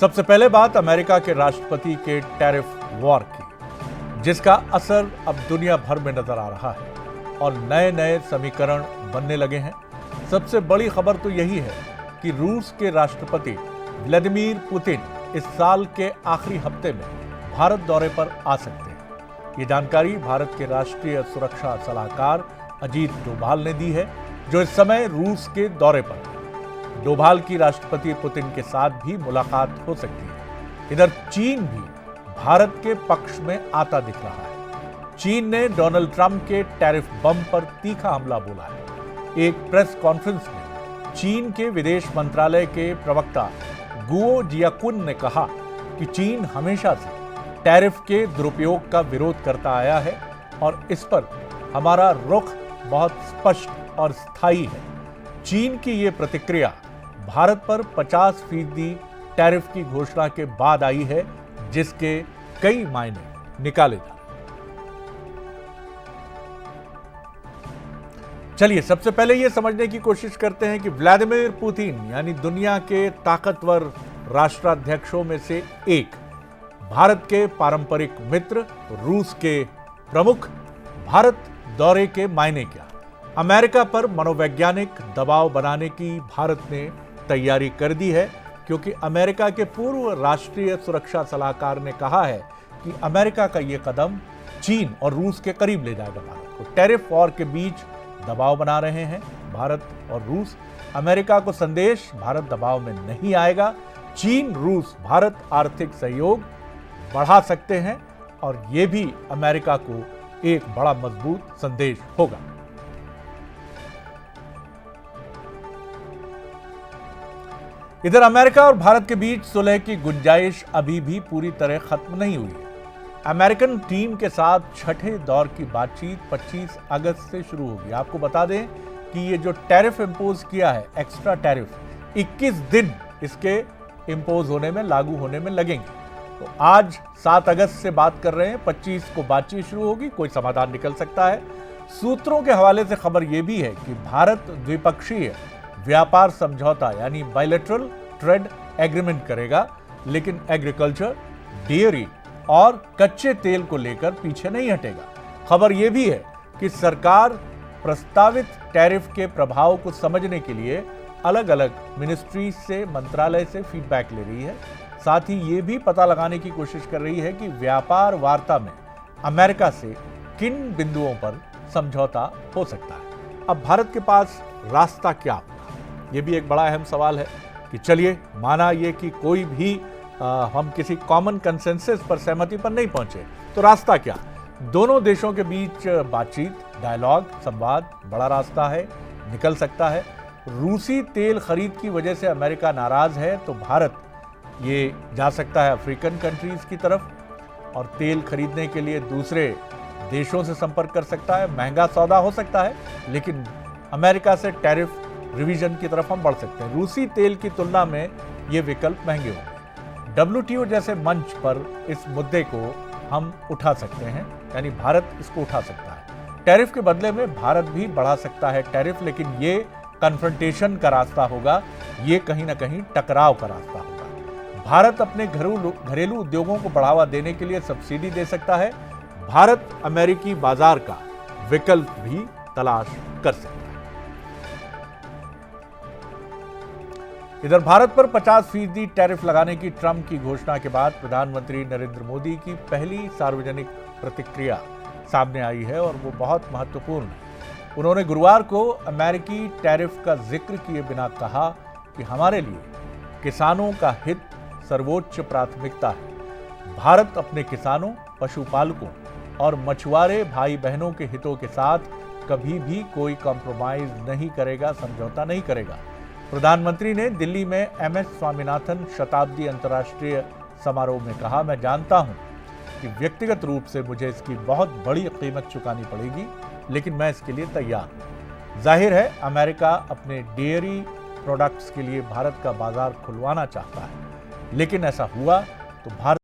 सबसे पहले बात अमेरिका के राष्ट्रपति के टैरिफ वॉर की, जिसका असर अब दुनिया भर में नजर आ रहा है और नए नए समीकरण बनने लगे हैं। सबसे बड़ी खबर तो यही है कि रूस के राष्ट्रपति व्लादिमीर पुतिन इस साल के आखिरी हफ्ते में भारत दौरे पर आ सकते हैं। ये जानकारी भारत के राष्ट्रीय सुरक्षा सलाहकार अजीत डोभाल ने दी है, जो इस समय रूस के दौरे पर है। डोभाल की राष्ट्रपति पुतिन के साथ भी मुलाकात हो सकती है। इधर चीन भी भारत के पक्ष में आता दिख रहा है। चीन ने डोनाल्ड ट्रंप के टैरिफ बम पर तीखा हमला बोला है। एक प्रेस कॉन्फ्रेंस में चीन के विदेश मंत्रालय के प्रवक्ता गुओ जियाकुन ने कहा कि चीन हमेशा से टैरिफ के दुरुपयोग का विरोध करता आया है और इस पर हमारा रुख बहुत स्पष्ट और स्थायी है। चीन की ये प्रतिक्रिया भारत पर 50% टैरिफ की घोषणा के बाद आई है, जिसके कई मायने निकाले जा रहे हैं। चलिए सबसे पहले यह समझने की कोशिश करते हैं कि व्लादिमीर पुतिन यानी दुनिया के ताकतवर राष्ट्राध्यक्षों में से एक, भारत के पारंपरिक मित्र रूस के प्रमुख, भारत दौरे के मायने क्या? अमेरिका पर मनोवैज्ञानिक दबाव बनाने की भारत ने तैयारी कर दी है, क्योंकि अमेरिका के पूर्व राष्ट्रीय सुरक्षा सलाहकार ने कहा है कि अमेरिका का यह कदम चीन और रूस के करीब ले जाएगा भारत को। टैरिफ वॉर के बीच दबाव बना रहे हैं भारत और रूस। अमेरिका को संदेश, भारत दबाव में नहीं आएगा। चीन रूस भारत आर्थिक सहयोग बढ़ा सकते हैं और यह भी अमेरिका को एक बड़ा मजबूत संदेश होगा। इधर अमेरिका और भारत के बीच सुलह की गुंजाइश अभी भी पूरी तरह खत्म नहीं हुई है। अमेरिकन टीम के साथ छठे दौर की बातचीत 25 अगस्त से शुरू होगी। आपको बता दें कि ये जो टैरिफ इंपोज किया है, एक्स्ट्रा टैरिफ, 21 दिन इसके इंपोज होने में, लागू होने में लगेंगे। तो आज 7 अगस्त से बात कर रहे हैं, 25 को बातचीत शुरू होगी, कोई समाधान निकल सकता है। सूत्रों के हवाले से खबर यह भी है कि भारत द्विपक्षीय व्यापार समझौता यानी बायलैटरल ट्रेड एग्रीमेंट करेगा, लेकिन एग्रीकल्चर, डेयरी और कच्चे तेल को लेकर पीछे नहीं हटेगा। खबर यह भी है कि सरकार प्रस्तावित टैरिफ के प्रभाव को समझने के लिए अलग अलग मिनिस्ट्री से, मंत्रालय से फीडबैक ले रही है। साथ ही ये भी पता लगाने की कोशिश कर रही है कि व्यापार वार्ता में अमेरिका से किन बिंदुओं पर समझौता हो सकता है। अब भारत के पास रास्ता क्या होगा, ये भी एक बड़ा अहम सवाल है कि चलिए माना ये कि कोई भी हम किसी कॉमन कंसेंसस पर, सहमति पर नहीं पहुंचे, तो रास्ता क्या? दोनों देशों के बीच बातचीत, डायलॉग, संवाद बड़ा रास्ता है, निकल सकता है। रूसी तेल खरीद की वजह से अमेरिका नाराज है, तो भारत ये जा सकता है अफ्रीकन कंट्रीज की तरफ और तेल खरीदने के लिए दूसरे देशों से संपर्क कर सकता है। महंगा सौदा हो सकता है, लेकिन अमेरिका से टैरिफ रिवीजन की तरफ हम बढ़ सकते हैं। रूसी तेल की तुलना में ये विकल्प महंगे होंगे। WTO जैसे मंच पर इस मुद्दे को हम उठा सकते हैं, यानी भारत इसको उठा सकता है। टैरिफ के बदले में भारत भी बढ़ा सकता है टैरिफ, लेकिन ये कन्फ्रंटेशन का रास्ता होगा, ये कहीं ना कहीं टकराव का रास्ता होगा। भारत अपने घरेलू उद्योगों को बढ़ावा देने के लिए सब्सिडी दे सकता है। भारत अमेरिकी बाजार का विकल्प भी तलाश कर सकता है। इधर भारत पर 50% टैरिफ लगाने की ट्रंप की घोषणा के बाद प्रधानमंत्री नरेंद्र मोदी की पहली सार्वजनिक प्रतिक्रिया सामने आई है और वो बहुत महत्वपूर्ण है। उन्होंने गुरुवार को अमेरिकी टैरिफ का जिक्र किए बिना कहा कि हमारे लिए किसानों का हित सर्वोच्च प्राथमिकता है। भारत अपने किसानों, पशुपालकों और मछुआरे भाई बहनों के हितों के साथ कभी भी कोई कॉम्प्रोमाइज नहीं करेगा, समझौता नहीं करेगा। प्रधानमंत्री ने दिल्ली में MS स्वामीनाथन शताब्दी अंतर्राष्ट्रीय समारोह में कहा, मैं जानता हूं कि व्यक्तिगत रूप से मुझे इसकी बहुत बड़ी कीमत चुकानी पड़ेगी, लेकिन मैं इसके लिए तैयार हूं। जाहिर है अमेरिका अपने डेयरी प्रोडक्ट्स के लिए भारत का बाजार खुलवाना चाहता है, लेकिन ऐसा हुआ तो भारत